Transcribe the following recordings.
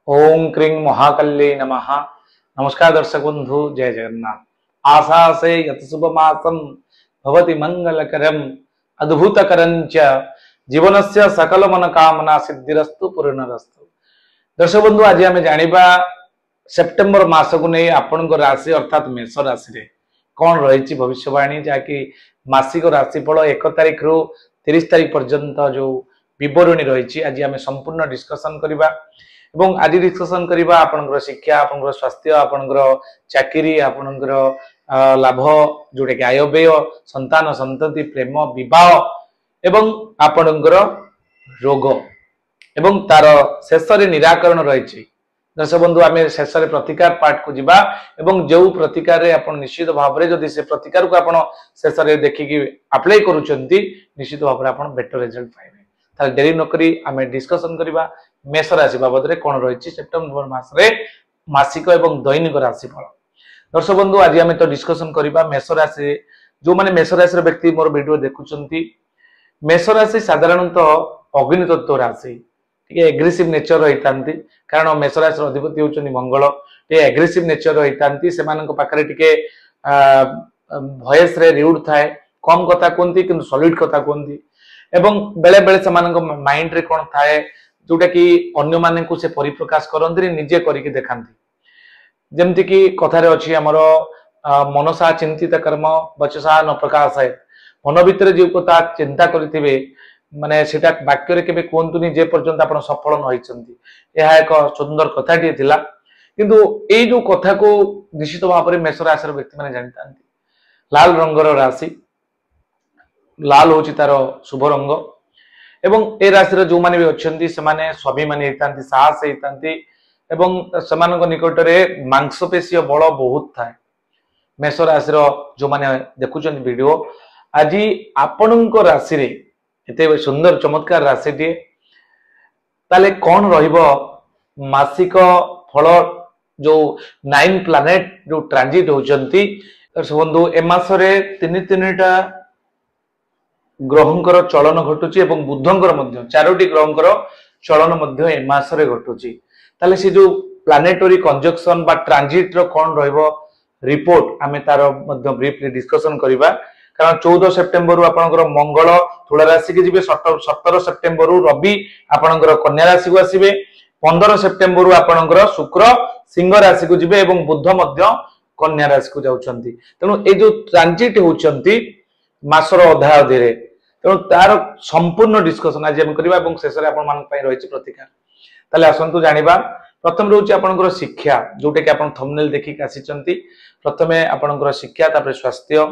ओम क्रीं महाकल्ये नमः। नमस्कार दर्शक बंधु, जय जगन्नाथ। आशा से यत शुभ मासम भवति मंगलकरम अद्भुतकरं च जीवनस्य सकल मनोकामना सिद्धिरस्तु पूर्णरस्तु। दर्शक बंधु, आज आम जानिबा सेप्टेम्बर मास को नहीं आपण राशि अर्थात मेष राशि रे कौन रही भविष्यवाणी, जहाँकि मासिक राशिफल 1 तारिख रु 30 तारिख पर्यंत जो विवरणी रही आज आम संपूर्ण डिस्कसन करबा। एवं आज डिस्कसन करबा आपनकर शिक्षा, आपनकर स्वास्थ्य, आपनकर चाकरी, आपनकर लाभ जोटा कि आय व्यय, संतान संतति, प्रेम, विवाह एवं आपनकर रोग एवं तार शेष निराकरण रही। दर्शक बंधु, आम शेष प्रतिकार पार्ट को जीवा एवं जो प्रतिकार रे आपण निश्चित भाव में जदि से प्रतिकार को आपण शेष देखिकी अप्लाई करूचंती निश्चित भाव में आपण बेटर रिजल्ट पाइबे। ताले देरी नकरी आम डिस्कसन करबा मेष राशि बाबद रे कोन रही सेप्टेम्बर मास रे मासिक एवं दैनिक राशिफल। दर्शक बंधु, आज आम तो डिस्कसन करबा मेष राशि। जो माने मेष राशि व्यक्ति मोर वीडियो देखुचंती, मेष राशि साधारणतः अग्नि तत्व राशि, एग्रेसिव नेचर रही थांती। कारण मेष राशि अधिपति होचनी मंगल, एग्रेसिव नेचर रही थांती। सेमानक पाखरे टिके वॉइस रे रिउड थाए, कम कथा कहती किंतु सॉलिड कथा कहती। एवं बेले बेले सेमानक माइंड रे कोन थाए जोटा कि अन्य माने को से परिप्रकाश करंती, निजे करिके देखांती। जेमति कि कथारे अछि हमर मनसा चिंतित कर्म वचसा न प्रकाशय। मन भितर जे कथा चिंता करथिबे माने सेटा वाक्य रे केबे कोंतुनी जे पर्यंत आपण सफल न होइचंती। एहा एक सुंदर कथाटी थिला, किंतु ए जो कथा को निश्चित भाव में मेष राशि व्यक्ति माने जानितांती। लाल रंगर राशि, लाल होची तार शुभ रंग एवं ए राशि जो माने भी अच्छी से माने स्वाभिमानी होता, साहस होता एवं सेमानक निकट में मांसपेशीय बल बहुत थाए। मेष राशि जो माने देखुचंती वीडियो, आज आपणक राशि रे एते सुंदर चमत्कार राशि टी ताले कौन रहिबो मासिक फल जो 9 प्लैनेट जो ट्रांजिट होचंती। बंधु, ए मास रे 3-3टा ग्रहंकर चलन घटुची एवं बुद्धंकर मध्य 4टी ग्रहंकर चलन मध्य ए मास रे घटुची। ताले से जो प्लानेटरी कंजक्शन बा ट्रांजिट रो कोन रहइबो रिपोर्ट आमे तार मध्य ब्रीफली डिस्कशन करिबा। कारण 14 सेप्टेम्बर रु आपनकर मंगल तुला राशि के जिवे, 17 सेप्टेम्बर रु रवि आपनकर कन्या राशि को आसीबे, 15 सेप्टेम्बर रु आपनकर शुक्र सिंह राशि को जिवे एवं बुध मध्य कन्या राशि को जाउचंती। तेनु ए जो ट्रांजिट होचंती मासर अधा अधे रे, तेणु तार संपूर्ण डिस्कसन आज हम करबा एवं शेष रे आपण मान पई रहिछि प्रतिकार। ताले आसंतु जानिबा। प्रथम रहउछि आपनकर शिक्षा, जोटे कि आपण थंबनेल देखि आसीचंती। प्रथमे आपनकर शिक्षा, तापर स्वास्थ्य।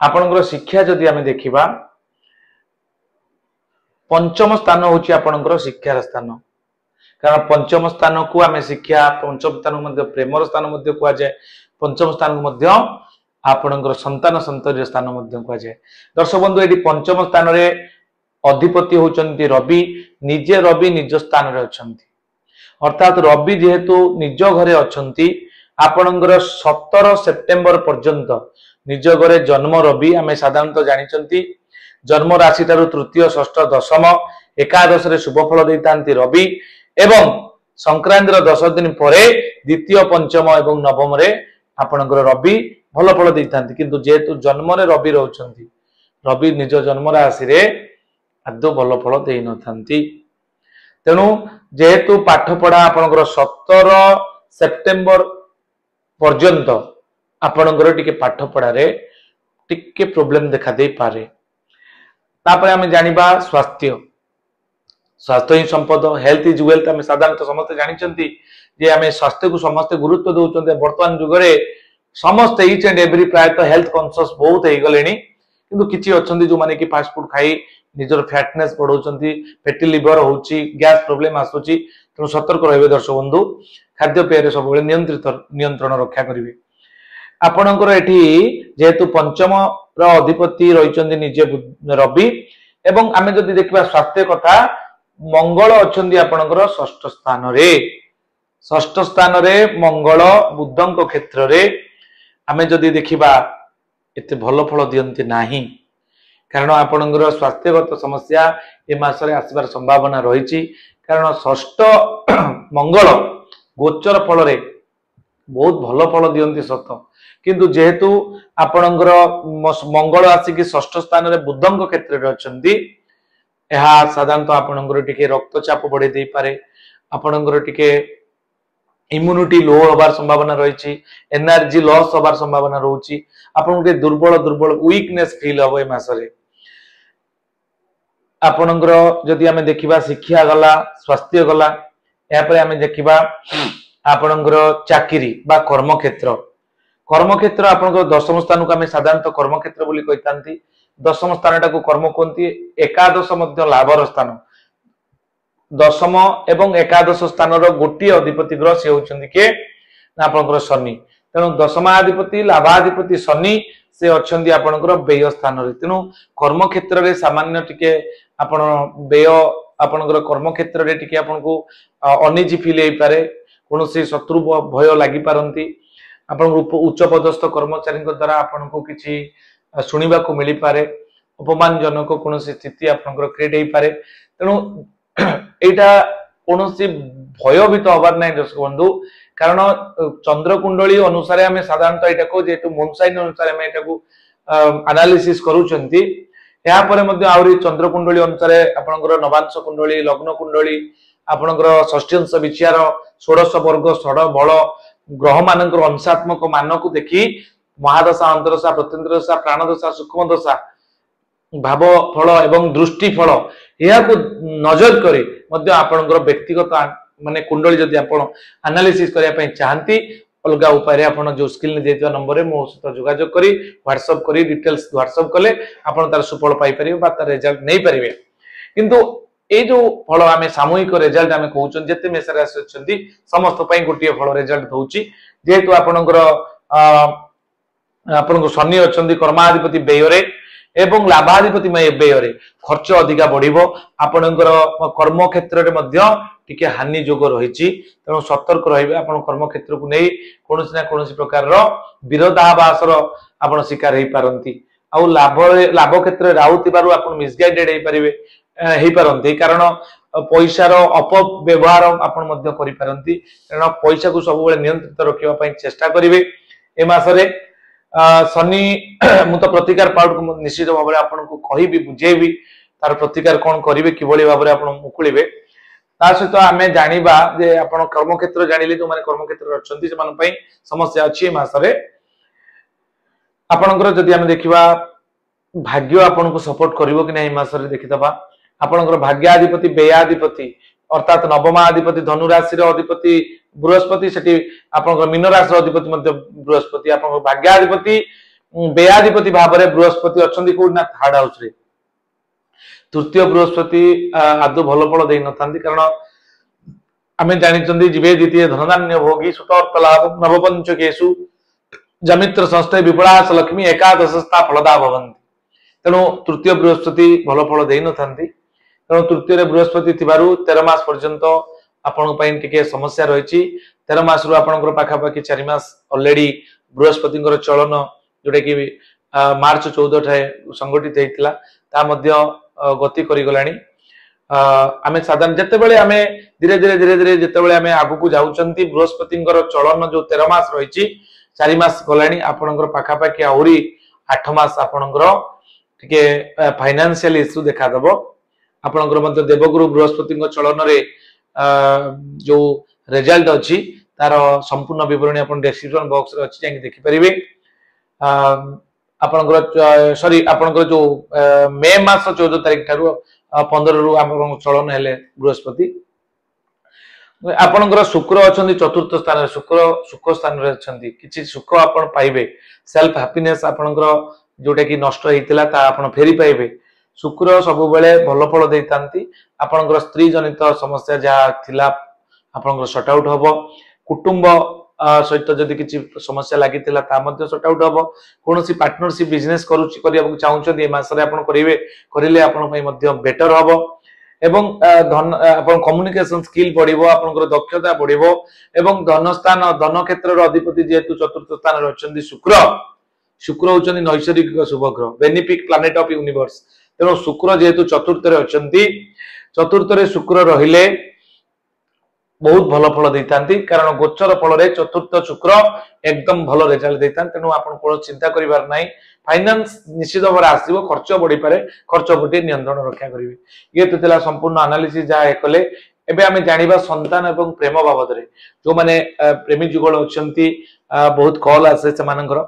आपनकर शिक्षा जदि आमे देखिबा, पंचम स्थान होछि आपनकर शिक्षार स्थान। कारण पंचम स्थान को आमे शिक्षा, पंचम स्थान मध्य प्रेमर स्थान मध्य कुआ जाय, पंचम स्थान मध्य आपनकर संतान संतति स्थान मध्य कुआ जाय। दर्शक बंधु, एटी पंचम स्थान रे अधिपति होचंती रवि। निजे रवि निज स्थान रे अछंती, अर्थात रवि जेहेतु निज घरे अछंती, आपनकर 17 सेप्टेम्बर पर्यंत निज घरे जन्म रवि। आमे साधारणतः जानिचंती जन्म राशि तारु तृतीय, षष्ठ, दशम, एकादश रे शुभ फल दैतांती रवि एवं संक्रांतिर 10 दिन परे द्वितीय, पंचम एवं नवम रे आपनकर रवि भल फल दैतांती। किंतु जेहेतु जन्म रे रवि रहउचंती, रवि निज जन्म राशि रे आदौ भल फल देई नथांती। तेणु जेहेतु पाठ पढ़ा आपनकर 17 सेप्टेम्बर पर्यंत आपनकर टिके पाठ पढ़ा रे टिके प्रॉब्लम देखा दे पारे। तापर आमे जानिबा स्वास्थ्य। स्वास्थ्य ही संपद, हेल्थ इज वेल्थ। आमे साधारणतः समस्त जानिचंती जे आमे स्वास्थ्य को समस्त गुरुत्व दउचंते। वर्तमान युग रे समस्त ईच एंड एवरी प्रायतः हेल्थ कॉन्शियस बहुत हो गलेनी, किंतु किछि अछंती जो माने कि फास्ट फूड खाई निजर फैटनेस बढ़ौचंती, फैटी लिवर होउची, गैस प्रॉब्लम आसुची। तेणु सतर्क रहिबे दर्शक बंधु, खाद्य पेय रे सब नियंत्रण रक्षा करिवे। आपनकर एठी जेहेतु पंचम रो अधिपति रहिचंती निजे रवि एवं आमे जदि देखबा स्वास्थ्य कथा, मंगल अछंती आपनकर षष्ठ स्थान रे। षष्ठ स्थान रे मंगल बुधंक क्षेत्र रे आमे जदि देखिबा एते भल फल दियंती नाही। कारण आपनकर स्वास्थ्यगत समस्या ए मास रे आसबार संभावना रहिछि। कारण षष्ठ मंगल गोचर फल बहुत भल फल दियंती सत किंतु जेहेतु आपणकर मंगल आसिक षष्ठ स्थान में बुधंक क्षेत्र में अच्छी साधारणतः आपणकर टिके रक्तचाप बढ़े दे पारे आपणकर टिके इम्यूनिटी लो होबार संभावना रही एनर्जी लॉस होबार संभावना रोची आपन के दुर्बल दुर्बल वीकनेस फील हम ए मासरे आपणकर जदि आमे देखिबा शिक्षा गला स्वास्थ्य गला या पर आमे देखिबा आपणकर चाकरी बा कर्म क्षेत्र आपणकर दशम स्थान को आमे साधारणतः कर्म क्षेत्र बोली कहितांती दशम स्थान टाको कर्म कोंती एकादश मध्य लाभर स्थान दशम एवं एकादश स्थान गोटे अधिपति ग्रह से होचंदी के आपणकर शनि तेणु दशमाधिपति लाभाधिपति शनि से अच्छी आपणकर व्यय स्थान रे तेणु कर्म क्षेत्र रे सामान्य टिके आपण व्यय आपणकर कर्म क्षेत्र रे टिके आपनको अनिजी फील हे पारे कोनोसी शत्रु भय लागि पारंती आपण उच्च पदस्थ कर्मचारी द्वारा आपनको किछि सुनिबा को मिली पारे अपमानजनक कोनोसी स्थिति आपणकर क्रिएट हे पारे तेणु एटा कोनोसी भयभीत हबार नै दर्शक बंधु कारण चंद्र कुंडली अनुसार आमे साधारणतः एटा को जेतु मून साइन अनुसार आमे एटा को एनालिसिस करूचंती या परे मध्ये आउरी चंद्र कुंडली अनुसार आपनकर नवांश कुंडली लग्न कुंडली आपनकर षष्ठ्यांश विचार षोडश वर्ग षड बल ग्रह मानकर अंशात्मक मान को देखि महादशा अंतरदशा प्रत्यंतरदशा प्राणदशा सूक्ष्मदशा भाव फल एवं दृष्टि फल यह को नजर करे मध्य आपनकर व्यक्तिगत माने कुंडली जदि आपण एनालिसिस करिया पई चाहंती अलग उपाय आपण जो स्क्रीन देथिबा नंबर रे मो सहित जोगाजोग करी व्हाट्सएप करी डिटेल्स व्हाट्सएप कले आपण तार सुफल पाई परिबे बा तार रिजल्ट नै परिबे किंतु ए जो फल आमे सामूहिक रिजल्ट आमे कहउछन जते मेस राशि अछंती समस्त पई गोटिए फल रिजल्ट दउची जेहेतु आपणकर आपणको शनि अछंती कर्माधिपति व्यय रे एवं लाभाधिपति व्यय रे खर्च अधिका बढ़िबो आपणकर कर्म क्षेत्र रे मध्य टिके हानि जोग रहिछि तेणु सतर्क रहिबे आपण कर्म क्षेत्र को नै कोनोसी ना कोनोसी प्रकार रो विरोधाभासर आपण शिकार हे पारंती आ लाभ क्षेत्र राउतिबारु आपण मिसगाइडेड हे परिबे हे पारंती कारण पैसा रो अपव्यवहार आपण मध्य करि पारंती कारण पैसा को सब बेले नियंत्रित रखिबा पई चेष्टा करिवे ए मासरे शनि मु तो प्रतिकार पाउड को निश्चित भाव आपन को कहिबी बुझेबी तार प्रतिकार कोन करिवे किबोली भाव रे आपन मुकुलिबे ता सहित आमे जानिबा जे आपन कर्म क्षेत्र जानिले जो माने कर्म क्षेत्र अछंती से मान पई समस्या अछि मासरे आपनकर जदि आमे देखिबा भाग्य आपन को सपोर्ट करिवो कि नै मासरे देखितबा आपनकर भाग्याधिपति व्ययाधिपति अर्थात नवमाधिपति धनु राशि रो अधिपति बृहस्पति सेठी आपनकर मीन राशि रो अधिपति मध्य बृहस्पति आपनकर भाग्याधिपति व्ययाधिपति भाव रे बृहस्पति अछंती को ना थर्ड हाउस रे तृतीय बृहस्पति आदो भल फल देई नथांती कारण आमे जानिचंदी जीवे द्वितीय धनधान्य भोगी सुत अर्थ लाभ नवपंचकेषु जमित्र संस्थे विपुलास लक्ष्मी एकादशस्था फलदा भवन्ति तेणु तृतीय बृहस्पति भल फल देई नथांती तेणु तृतीय बृहस्पति थिबारु 13 मास पर्यंत आपण पई टिके समस्या रहिछि 13 मास रु आपनकर पाखा पाखी 4 मास ऑलरेडी बृहस्पतिଙ୍କର चलन जोटा कि मार्च 14 ठाए संगठित हेतिला ता मध्य गति करि गलानी आमे साधारण जते बेले आमे धीरे धीरे जते बेले आमे आगु को जाउचंती बृहस्पतिଙ୍କର चलन जो 13 मास रहिछि 4 मास गलानी आपनकर पाखा पाखी आउरी 8 मास आपनकर टिके फाइनेंशियल इश्यू देखा दबो आपनकर मध्य देवगुरु बृहस्पतिଙ୍କ चलन रे जो रिजल्ट अछि तार संपूर्ण विवरणी अपन डिस्क्रिप्शन बॉक्स रे अछि जाके देखि परिबे आपनकर सॉरी आपनकर जो मे मास 14 तारिख थारु 15 रु आपन चलन हेले बृहस्पति आपनकर शुक्र अछंती चतुर्थ स्थान रे सुख स्थान रे अछंती किछि सुख आपन पाइबे सेल्फ हैप्पीनेस आपनकर जोटा कि नष्ट हेतिला ता आपन फेरी पाइबे शुक्र सब बेले भल फल देतांती आपनकर स्त्री जनित समस्या जहा थिला आपनकर सॉर्ट आउट हबो कुटुंब सहित जदि किछि समस्या लागितिला ता मध्ये सॉर्ट आउट हबो कोनोसी पार्टनरशिप बिजनेस करूची करिया चाहउछथि ए मासरे आपन करिवे करिले आपन पई मध्ये बेटर हबो एवं धन आपन कम्युनिकेशन स्किल बढ़िबो आपनकर दक्षता बढ़िबो एवं धन स्थान धन क्षेत्र रो अधिपति जेतु चतुर्थ स्थान रे अछंती शुक्र होचंती नैसर्गिक शुभ ग्रह बेनिफिक प्लैनेट ऑफ यूनिवर्स तेणु शुक्र जेहेतु चतुर्थ रे अछंती चतुर्थ रे शुक्र रहिले बहुत भल फल देता कारण गोचर फल चतुर्थ शुक्र एकदम भल रेजल्ट देता तेणु आप चिंता करार ना फाइनान्स निश्चित भाव आसो खर्च बढ़ी पारे खर्च प्रति नियंत्रण रक्षा करेंगे ये तो संपूर्ण एनालिसिस जहाँ कले एबे आमे जानिबा संतान एवं प्रेम बाबद रे जो माने प्रेमी जुगल अछंती बहुत कॉल आसे से मानकर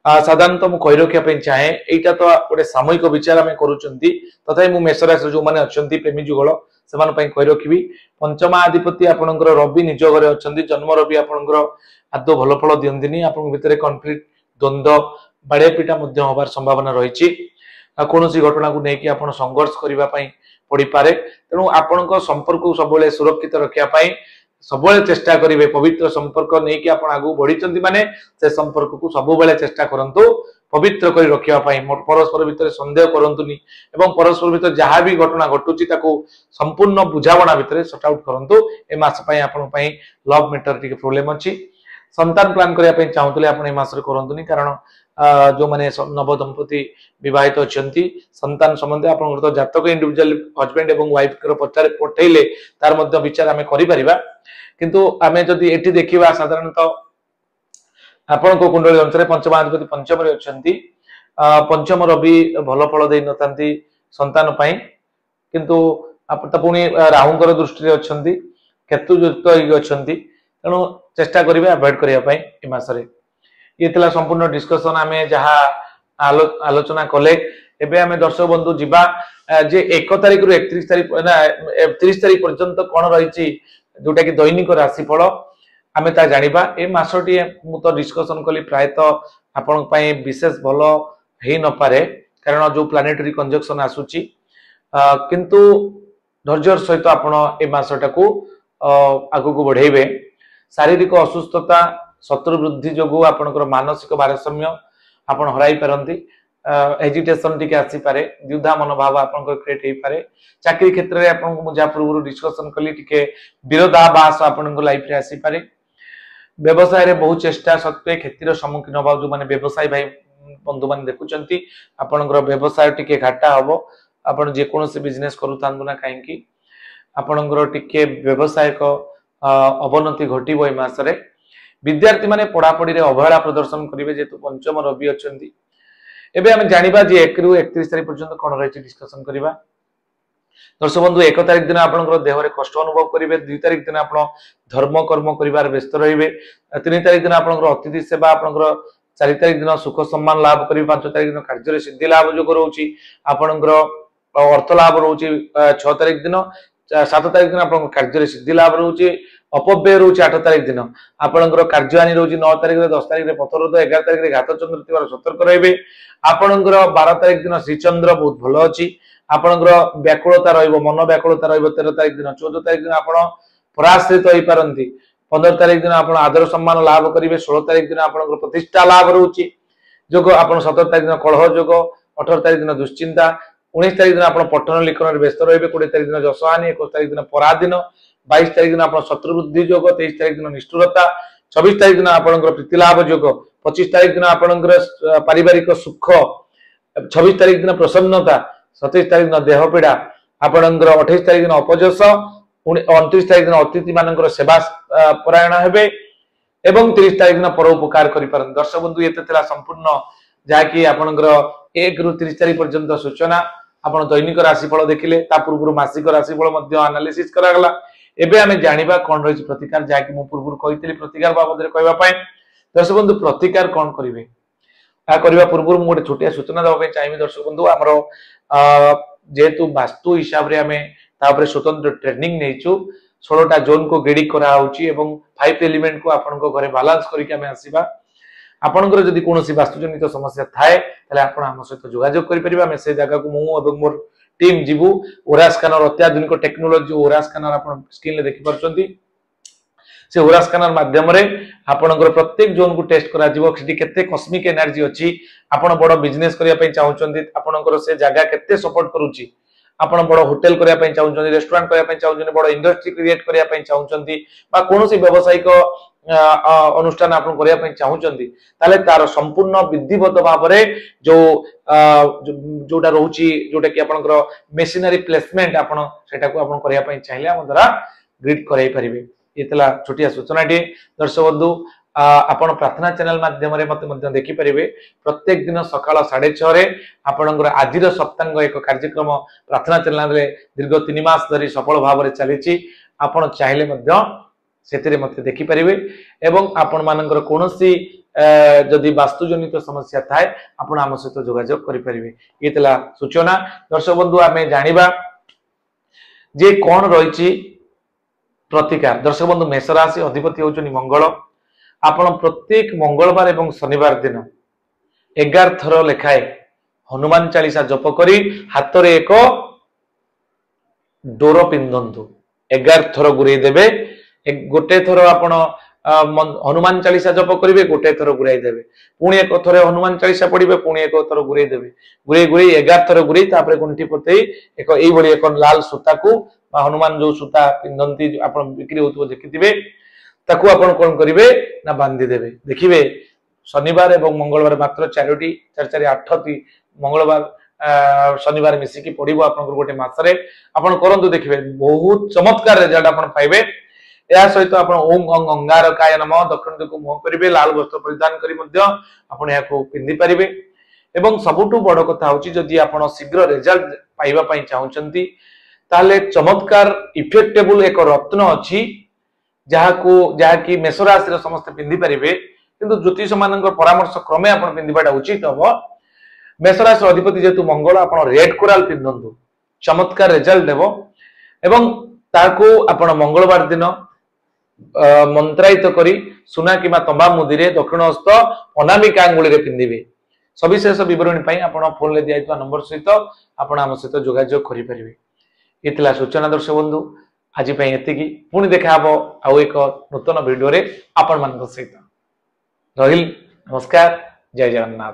साधारणतः मु कहि रखिया पे चाहे एटा तो गोटे सामूहिक विचार आमे करूचंती तथापि मु मेष राशि जो माने अछंती प्रेमी जुगल से मान पई कहि रखिबी पंचमाधिपति आपनकर रवि निज घरे अछंती जन्म रवि आपनकर आदो भल फल दियंदिनी आपन भितरे कॉन्फ्लिक्ट द्वंद्व बाड़े पिटा मध्य होबार संभावना रहिछि कोनोसी घटना को नेकी आपन संघर्ष करिबा पई पड़ी पारे तेणु आपन संपर्क को सब सुरक्षित रखिया पई सब चेष्टा करेंगे पवित्र संपर्क नहीं कि आप आगू बढ़ी माने से संपर्क को सब चेष्टा करंतु पवित्र कर रखिया परस्पर भितर संदेह करंतुनी एवं परस्पर भितर जहाँ भी घटना घटुची ताकू संपूर्ण बुझावना भितर सॉर्ट आउट करंतु ए मास पई आपन पई लव मैटर टिके प्रॉब्लम अछि संतान प्लान करिया पई चाहूतले आपन ए मास रे करंतुनी कारण जो माने नव दंपति विवाहित अछंती संतान संबंधी आपन तो जातक इंडिविजुअल हस्बैंड एवं वाइफ कर पचारे पठेले तार मध्य विचार आमे करि परिबा किंतु आमे जदि एठी देखिबा साधारणतः आपन को कुंडली अनुसार पंचमाधिपति पंचम रे अछंती पंचम रवि भल फल देई नथांती संतान पई किंतु आप पुणी राहुंकर दृष्टि रे अछंती केतु युक्त होई अछंती तेणु चेष्टा करिवे अवॉइड करिया पई ए मासरे ये थिला संपूर्ण डिस्कशन आमे जहा आलोचना कले एबे आमे दर्शक बंधु जिबा जे 1 तारिख रु 31 तारिख ना 30 तारिख पर्यंत कोन रहिछि जोटा कि दैनिक राशिफल आमे ता जानिबा ए मासटी मु तो डिस्कशन कली प्रायतः आपन पई विशेष भलो हेई न पारे कारण जो प्लानेटरी कंजक्शन आसुची किंतु धैर्यर सहित आपण ए मासटा को आगु को बढ़ेबे शारीरिक असुस्थता शत्रु वृद्धि जो आपनकर मानसिक भारसाम्य आपण हराई पारंती हेजिटेशन टिके आसी पारे द्विधा मनोभाव आपनकर क्रिएट हेई पारे चाकरी क्षेत्र रे आपन को मुजा पूर्व डिस्कशन कली टिके विरोधाभास आपनकर लाइफ रे आसी पारे व्यवसाय रे बहुत चेष्टा सत्वे क्षतिर सम्मुखीन होबा जो माने व्यवसाय भाई बंधु माने देखुचंती आपनकर व्यवसाय टिके घाटा हबो आपण जे कोनोसी बिजनेस करू तांदु ना काहे कि आपनकर टिके व्यवसाय को अवनति घटिबो ए मास रे विद्यार्थी माने पढ़ापढ़ी रे अवहेला प्रदर्शन करिवे जेतु पंचम रवि अछंती एबे हम जानिबा जे 1 रु 31 तारिख पर्यंत कोन रहिछि डिस्कशन करिबा दर्शक बंधु 1 तारिख दिन आपनकर देह रे कष्ट अनुभव करिवे 2 तारिख दिन आपण धर्म कर्म करिवार व्यस्त रहिबे 3 तारिख दिन आपनकर अतिथि सेवा आपनकर 4 तारिख दिन सुख सम्मान लाभ करिवे 5 तारिख दिन कार्य रे सिद्धि लाभ जो रहउछि आपनकर अर्थ लाभ रहउछि 6 तारिख दिन 7 तारिख दिन आपनकर कार्य रे सिद्धि लाभ रहउछि अपव्यय रोचे 8 तारिख दिन आपनकर कार्यहानि रोचे 9 तारिख रे 10 तारिख रे पथरोध 11 तारिख रे घात चंद्र तिवार सतर्क रहबे आपनकर 12 तारिख दिन श्रीचंद्र बहुत भलो अछि आपनकर व्याकुलता रहइबो मन व्याकुलता रहइबो 13 तारिख दिन 14 तारिख दिन आपण पराश्रित होई पारंती 15 तारिख दिन आपण आदर सम्मान लाभ करिवे 16 तारिख दिन आपनकर प्रतिष्ठा लाभ रहउछि जोग आपण 17 तारिख दिन कलह जोग 18 तारिख दिन दुश्चिंता 19 तारिख दिन आपण पठन लिखन रे व्यस्त रहइबे 20 तारिख दिन जसहानि 21 तारिख दिन पराधीन 22 तारिख दिन आपण शत्रु वृद्धि योग 23 तारिख दिन निष्ठुरता 24 तारिख दिन आपनकर प्रीति लाभ योग 25 तारिख दिन आपनकर पारिवारिक सुख 26 तारिख दिन प्रसन्नता 27 तारिख दिन देह पीड़ा आपनकर 28 तारिख दिन अपजस 29 तारिख दिन अतिथि मानकर सेवा परायण हेबे एवं 30 तारिख दिन परोपकार करि परन दर्शक बंधु एते थिला संपूर्ण जाकी आपनकर 1 रु 30 तारिख पर्यंत सूचना आपण दैनिक राशिफल देखिले ता पूर्व मासिक राशिफल मध्ये एनालिसिस करा गला एबे आमे जानिबा कोन रहि प्रतिकार जाकी मु पूर्व कहितली प्रतिकार बाबद रे कहबा पय दर्शक बंधु प्रतिकार कोन करिवे आ करबा पूर्व मु गोटे छोटिया सूचना दबा पय चाहिबे दर्शक बंधु हमरो जेतु वास्तु हिसाब रे आमे तापरे स्वतंत्र ट्रेनिंग नेचु 16 टा जोन को गेडी करा होची एवं 5 एलिमेंट को आपन को घरे बैलेंस करी के आमे आसीबा आपनकर जदि कोनोसी वास्तुजनित समस्या थाए तले आपण हम सहित जोगाजोग करि परिबा मे से जगह को मु एवं मोर टीम जीवु ओरा स्कैनर अत्याधुनिक टेक्नोलॉजी ओरा स्कैनर आपण स्क्रीन ले देखि परछंती से ओरा स्कैनर माध्यम रे आपनकर प्रत्येक जोन को टेस्ट करा जीवो किति केते कॉस्मिक एनर्जी अछि आपण बड़ बिजनेस करिया पय चाहउचंती आपनकर से जगह केते सपोर्ट करूची आपण बड़ होटल करिया पय चाहउचंती रेस्टोरेंट करिया पय चाहउचंती बड़ इंडस्ट्री क्रिएट करिया पय चाहउचंती बा कोनोसी व्यावसायिक अनुष्ठान आपण करिया पय चाहउचंती ताले तार संपूर्ण विधिवत भाव रे जो जोटा रहउची जोटा कि आपनकर मेशिनरी प्लेसमेंट आपण सेटा को आपण करिया पय चाहले हम द्वारा ग्रिड कराई परिबे ये छोटिया सूचनाटी दर्शक बंधु आपण प्रार्थना चैनल माध्यम मत देखिपारे प्रत्येक दिन सकाळ 6:30 आपणकर आज सप्तांग एक कार्यक्रम प्रार्थना चैनल दीर्घ 3 मास धरी सफल भाव में चली आपण चाहिले मत देखिपारे एवं आपण मानकर कोनोसी जदि वास्तुजनित समस्या थाए आपण आम सहित जोगाजोग करें। ये सूचना दर्शक बंधु आम जाना जे कौन रही प्रतिकार। दर्शक बंधु मेष राशि अधिपति होचनी मंगल। आपण प्रत्येक मंगलवार एवं शनिवार दिन 11 थर लेखाए हनुमान चालीसा जप करी हाथ रे एक डोर पिंधंतु 11 थर गुरई देबे। गोटे थर आपण हनुमान चालीसा जप करेंगे गोटे थर गुराई देवे पुणी एक थर हनुमान चालीसा पढ़े पुणी एक थर गुराई देवे गुराई गुराई 11 थर गुराई तापर गुंठी पतई एक एई एक लाल सूता को हनुमान जो सूता पिंधती आपण बिक्री होतो देखिथिबे ताकू आपण कोन करिवे ना बांधी देवे। देखिबे शनिवार एवं मंगलवार मात्र 4टी 4 4 8 मंगलवार शनिवार मिसिकी पड़िबो आपण गोटे मासरे आपण करंतु देखिबे बहुत चमत्कार रिजल्ट आपण पाइबे। या सहित आपण ओम अंगारकाय नमः दक्षिण दिगु मुह करिवे लाल वस्त्र परिधान करी मध्य आपण याको पिंदी परिबे। एवं सबुठु बड़ कथा होची जदि आपण शीघ्र रिजल्ट पाइबा पई चाहुचंती ताले चमत्कार इफेक्टेबल एक रत्न अछि जाकी मेष राशि समस्त पिंदी परिबे किंतु ज्योतिष मानकर परामर्श क्रमे आपण पिंदिबाटा उचित हबो। मेष राशि अधिपति जेतु मंगल आपण रेड कोराल पिंदंतु चमत्कार रिजल्ट देबो। एवं ताको आपण मंगलवार दिन मंत्रायित करी सुना किमा तंबा मुदिरे दक्षिण हस्त अनामिका अंगुली रे पिंदिबे। सविशेष विवरणी पई आपण फोन ले दियाइतवा नंबर सहित आपण आम सहित जोगाजोग करि परिबे। इतला सूचना दर्शक बंधु आज पई एतिकी पुणी देखा हबो आ एक नूतन वीडियो रे आपण मान सहित रहिल। नमस्कार, जय जगन्नाथ।